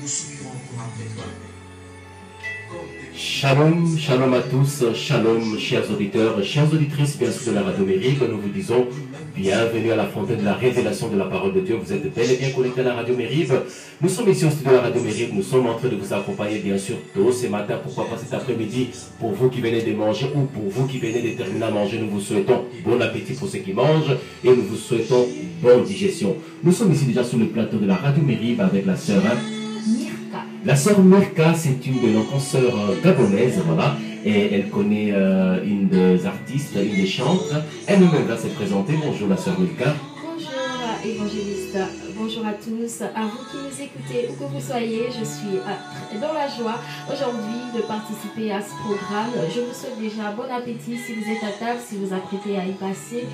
nous sourirons encore après toi. Shalom, shalom à tous, shalom chers auditeurs, chères auditrices, bien sûr de la Radio Méribe, nous vous disons bienvenue à la fontaine de la révélation de la parole de Dieu. Vous êtes bel et bien connectés à la Radio Méribe. Nous sommes ici au studio de la Radio Méribe, nous sommes en train de vous accompagner bien sûr tôt ce matin, pourquoi pas cet après-midi, pour vous qui venez de manger ou pour vous qui venez de terminer à manger, nous vous souhaitons bon appétit pour ceux qui mangent et nous vous souhaitons bonne digestion. Nous sommes ici déjà sur le plateau de la Radio Méribe avec la sœur Mirka. La sœur Mirka, c'est une de nos consoeurs gabonaises, voilà, et elle connaît une des artistes, une des chantres. Elle-même va se présenter. Bonjour la sœur Mirka. Bonjour évangéliste, bonjour à tous, à vous qui nous écoutez, où que vous soyez, je suis dans la joie aujourd'hui de participer à ce programme. Je vous souhaite déjà bon appétit si vous êtes à table, si vous apprêtez à y passer.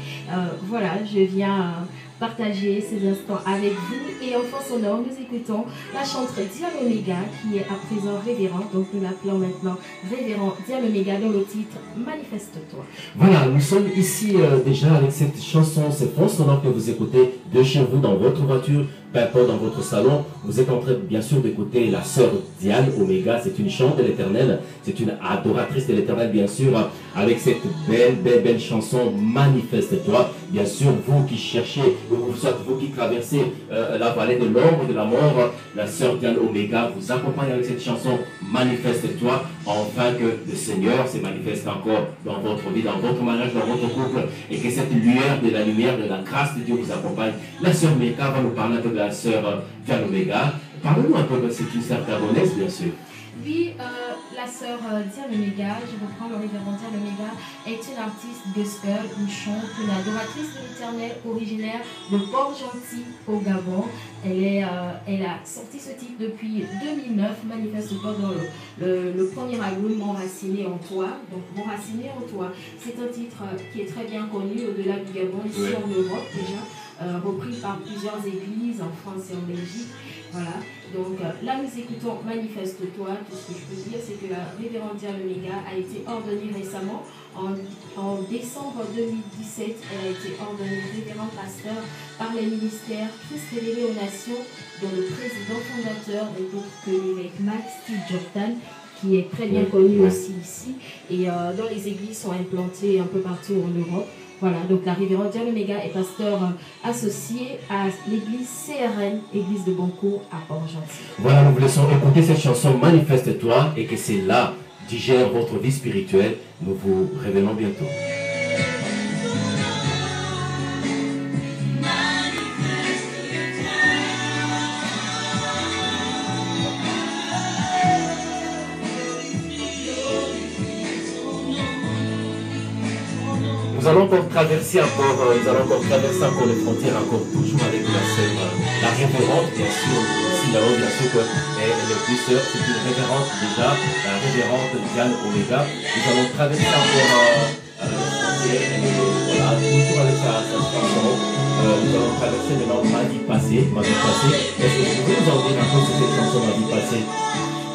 Voilà, je viens partager ces instants avec vous et en fond sonore, nous écoutons la chanteuse Diane Omega qui est à présent révérend, donc nous l'appelons maintenant révérend Diane Omega dans le titre Manifeste-toi. Voilà, nous sommes ici déjà avec cette chanson, cette fond sonore que vous écoutez de chez vous, dans votre voiture, peu importe dans votre salon. Vous êtes en train bien sûr d'écouter la sœur Diane Omega, c'est une chante de l'Éternel, c'est une adoratrice de l'Éternel bien sûr, avec cette belle chanson Manifeste-toi. Bien sûr, vous qui cherchez, soit vous qui traversez la vallée de l'ombre de la mort, la sœur Diane Omega vous accompagne avec cette chanson Manifeste-toi, afin que le Seigneur se manifeste encore dans votre vie, dans votre mariage, dans votre couple, et que cette lumière de la grâce de Dieu vous accompagne. La sœur Omega va nous parler de la sœur Diane Omega. Parlez-nous un peu, c'est une sœur gabonaise bien sûr. Oui, la sœur Diane Omega, je reprends le révérend Diane Omega, est une artiste gospel, une chante, une adoratrice de l'Éternel, originaire de Port-Gentil au Gabon. Elle a sorti ce titre depuis 2009, Manifeste-toi dans le premier album M'enraciner en toi. Donc M'enraciner en toi, c'est un titre qui est très bien connu au-delà du Gabon, ici en Europe déjà, repris par plusieurs églises en France et en Belgique. Voilà, donc là nous écoutons Manifeste-toi. Tout ce que je peux dire, c'est que la révérende Diane Omega a été ordonnée récemment. En décembre 2017, elle a été ordonnée révérend pasteur par les ministères Christ révélé aux nations, dont le président fondateur est donc l'évêque Max T. Jordan, qui est très bien connu aussi ici, et dont les églises sont implantées un peu partout en Europe. Voilà, donc la révérende Diane Omega est pasteur associé à l'église CRN, église de Banco à Port-Gentil. Voilà, nous vous laissons écouter cette chanson Manifeste-toi et que c'est là digère votre vie spirituelle. Nous vous révélons bientôt. Nous allons encore traverser encore les frontières, encore toujours avec la sœur, la révérende, bien sûr, sinon bien sûr qu'elle est plus sœur, c'est une révérende déjà, la révérende Diane Omega. Nous allons traverser encore les frontières, voilà, toujours avec sa chanson. Nous allons traverser maintenant ma vie passée. Est-ce que vous pouvez nous en dire un peu sur cette chanson, ma vie passée?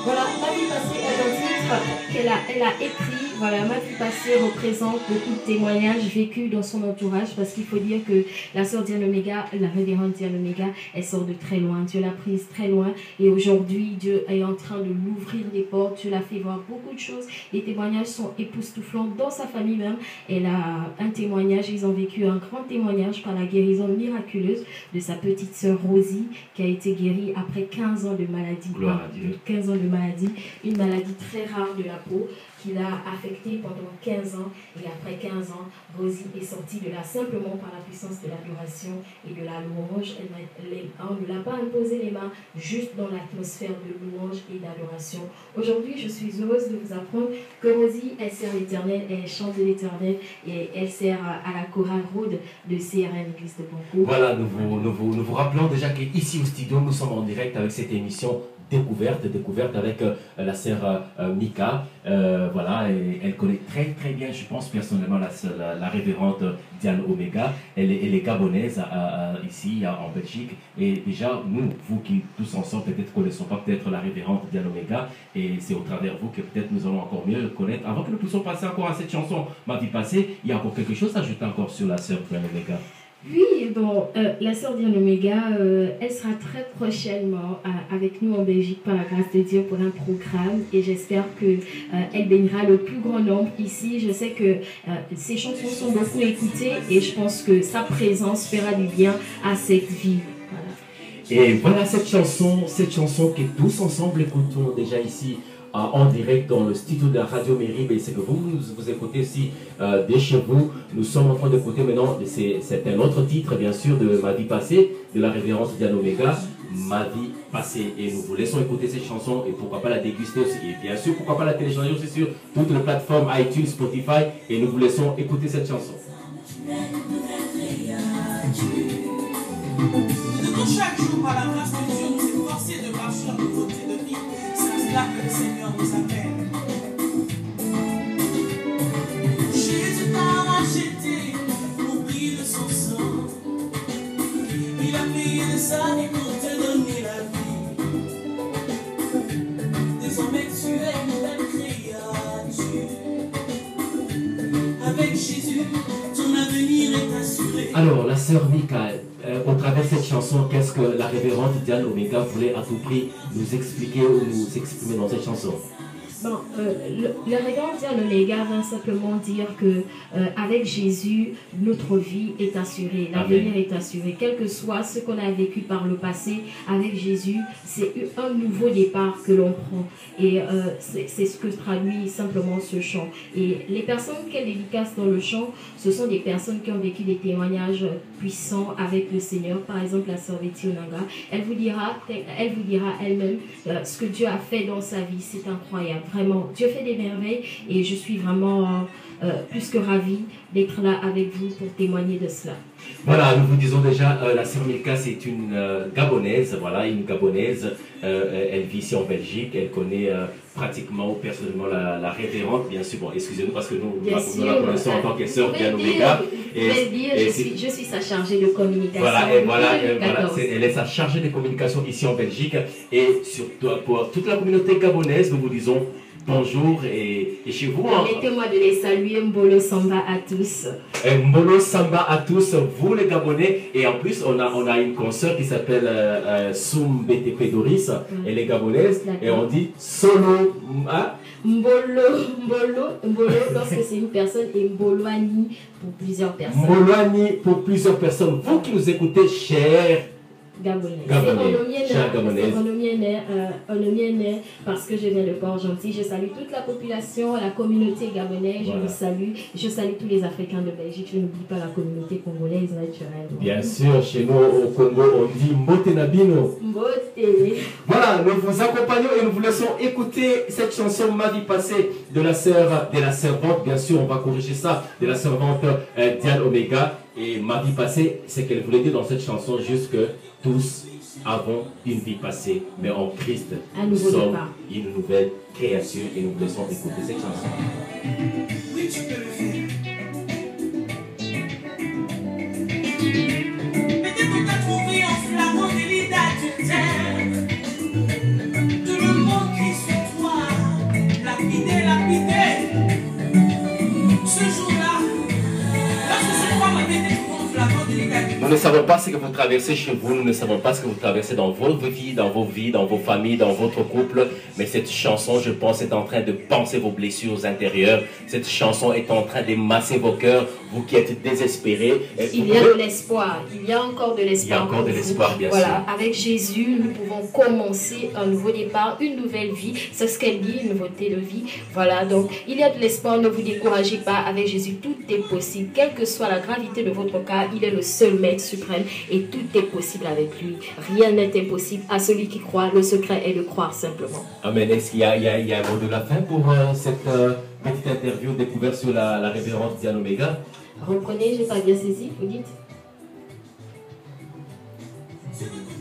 Voilà, ma vie passée est un titre qu'elle a écrit. Voilà, ma vie passée représente beaucoup de témoignages vécus dans son entourage, parce qu'il faut dire que la sœur Diane Omega, la révérende Diane Omega, elle sort de très loin. Dieu l'a prise très loin et aujourd'hui, Dieu est en train de l'ouvrir les portes. Dieu l'a fait voir beaucoup de choses. Les témoignages sont époustouflants dans sa famille même. Elle a un témoignage, ils ont vécu un grand témoignage par la guérison miraculeuse de sa petite sœur Rosie, qui a été guérie après 15 ans de maladie. Gloire à Dieu. 15 ans de maladie, une maladie très rare de la peau qui l'a affectée pendant 15 ans. Et après 15 ans, Rosie est sortie de là simplement par la puissance de l'adoration et de la louange. On ne l'a pas imposé les mains, juste dans l'atmosphère de louange et d'adoration. Aujourd'hui, je suis heureuse de vous apprendre que Rosie, elle sert l'Éternel, elle chante de l'Éternel et elle sert à la chorale Rhodes de CRN, l'église de Banco. Voilà, nous vous rappelons déjà qu'ici au studio, nous sommes en direct avec cette émission découverte avec la sœur Mika. Voilà, et elle connaît très bien, je pense personnellement, la révérende Diane Omega. Elle est gabonaise ici en Belgique. Et déjà, vous qui tous ensemble peut-être connaissons pas peut-être la révérende Diane Omega, et c'est au travers vous que peut-être nous allons encore mieux le connaître. Avant que nous puissions passer encore à cette chanson, ma vie passée, il y a encore quelque chose à ajouter encore sur la sœur Diane Omega. Oui, bon, la sœur Diane Omega, elle sera très prochainement avec nous en Belgique par la grâce de Dieu pour un programme et j'espère que elle bénira le plus grand nombre ici. Je sais que ses chansons sont beaucoup écoutées et je pense que sa présence fera du bien à cette ville. Voilà. Et voilà cette chanson que tous ensemble écoutons déjà ici en direct dans le studio de la Radio Méribe, et c'est que vous écoutez aussi de chez vous. Nous sommes en train d'écouter maintenant, c'est un autre titre bien sûr de Ma vie passée, de la révérence Diane Omega, Ma vie passée. Et nous vous laissons écouter cette chanson et pourquoi pas la déguster aussi. Et bien sûr, pourquoi pas la télécharger aussi sur toutes les plateformes iTunes, Spotify, et nous vous laissons écouter cette chanson. Chaque jour, par la grâce de Dieu, nous efforcer de marcher en nouveauté de vie. C'est là que le Seigneur nous appelle. Jésus t'a racheté au prix de son sang. Il a payé de sa vie pour te donner la vie. Désormais tu es une nouvelle créature. Avec Jésus, ton avenir est assuré. Alors, la sœur Michael, au travers de cette chanson, qu'est-ce que la révérende Diane Omega voulait à tout prix nous expliquer ou nous exprimer dans cette chanson? Bon, le révérend Diane Omega va simplement dire que avec Jésus, notre vie est assurée, l'avenir est assuré. Quel que soit ce qu'on a vécu par le passé, avec Jésus, c'est un nouveau départ que l'on prend. Et c'est ce que traduit simplement ce chant. Et les personnes qu'elle dédicace dans le chant, ce sont des personnes qui ont vécu des témoignages puissants avec le Seigneur. Par exemple, la sœur Betty Onanga, elle vous dira elle-même ce que Dieu a fait dans sa vie. C'est incroyable. Vraiment, Dieu fait des merveilles et je suis vraiment plus que ravie d'être là avec vous pour témoigner de cela. Voilà, nous vous disons déjà, la sœur Milka, c'est une Gabonaise, voilà, une Gabonaise. Elle vit ici en Belgique, elle connaît pratiquement personnellement la révérende, bien sûr. Bon, excusez-nous parce que nous la connaissons en tant que sœur Diane Omega. Je suis sa chargée de communication. Voilà, elle est sa chargée de communication ici en Belgique. Et surtout pour toute la communauté gabonaise, nous vous disons bonjour et chez vous. Permettez-moi de les saluer, Mbolo Samba à tous. Mbolo Samba à tous, vous les Gabonais. Et en plus, on a une consoeur qui s'appelle Soum BTP Doris, elle est gabonaise. Et on dit solo. Hein? Mbolo, lorsque c'est une personne, et Mboloani pour plusieurs personnes. Mboloani pour plusieurs personnes. Vous qui nous écoutez, chers Gabonais. Parce que je viens de Port-Gentil. Je salue toute la population, la communauté gabonaise. Je vous salue. Je salue tous les Africains de Belgique. Je n'oublie pas la communauté congolaise naturelle. Bien sûr, chez nous au Congo, on dit Mbote Nabino. Mbote. Voilà, nous vous accompagnons et nous vous laissons écouter cette chanson Ma vie passée de la servante. Bien sûr, on va corriger ça, de la servante Diane Omega. Et Ma vie passée, c'est qu'elle voulait dire dans cette chanson juste que tous avons une vie passée, mais en Christ, nous sommes une nouvelle créature et nous vous laissons écouter cette chanson. Oui, tu peux le faire. Peut-être qu'on t'a trouvé en flagrant délit d'adultère. Tout le monde crie sur toi, lapidé. Ce jour-là, lorsque cette femme a été trouvée en flagrant délit d'adultère, nous ne savons pas ce que vous traversez chez vous, nous ne savons pas ce que vous traversez dans votre vie, dans vos vies, dans vos familles, dans votre couple. Mais cette chanson, je pense, est en train de panser vos blessures intérieures. Cette chanson est en train de masser vos cœurs, vous qui êtes désespérés. Il y a de l'espoir, il y a encore de l'espoir. Il y a encore de l'espoir, bien sûr. Voilà, avec Jésus, nous pouvons commencer un nouveau départ, une nouvelle vie. C'est ce qu'elle dit, une nouveauté de vie. Voilà, donc il y a de l'espoir, ne vous découragez pas. Avec Jésus, tout est possible. Quelle que soit la gravité de votre cas, il est le seul maître suprême et tout est possible avec lui. Rien n'est impossible à celui qui croit. Le secret est de croire simplement. Amen. Est-ce qu'il y a un mot de la fin pour cette petite interview découverte sur la révérende Diane Omega? Reprenez, je n'ai pas bien saisi, vous dites.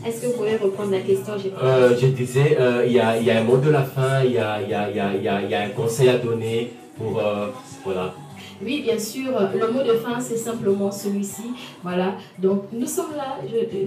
Est-ce que vous pouvez reprendre la question? Je disais, il y a un mot de la fin, il y a un conseil à donner pour... voilà. Oui, bien sûr, le mot de fin, c'est simplement celui-ci. Voilà, donc nous sommes là,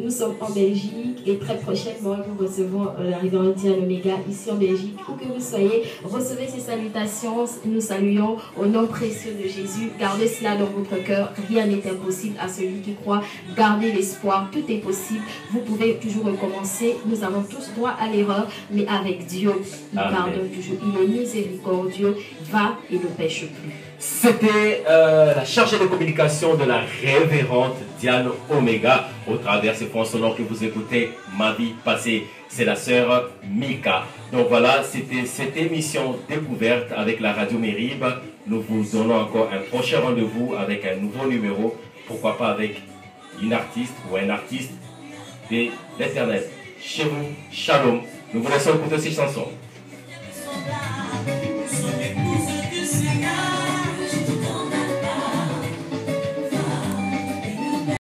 nous sommes en Belgique et très prochainement, nous recevons la révérende Diane Omega ici en Belgique. Où que vous soyez, recevez ces salutations. Nous saluons au nom précieux de Jésus. Gardez cela dans votre cœur. Rien n'est impossible à celui qui croit. Gardez l'espoir, tout est possible. Vous pouvez toujours recommencer. Nous avons tous droit à l'erreur, mais avec Dieu, il pardonne toujours. Il est miséricordieux, va et ne pêche plus. C'était la chargée de communication de la révérende Diane Omega au travers ces fonds sonores que vous écoutez, Ma vie passée. C'est la sœur Mika. Donc voilà, c'était cette émission découverte avec la radio Mérib. Nous vous donnons encore un prochain rendez-vous avec un nouveau numéro. Pourquoi pas avec une artiste ou un artiste de l'Éternel. Chez vous, shalom. Nous vous laissons écouter ces chansons.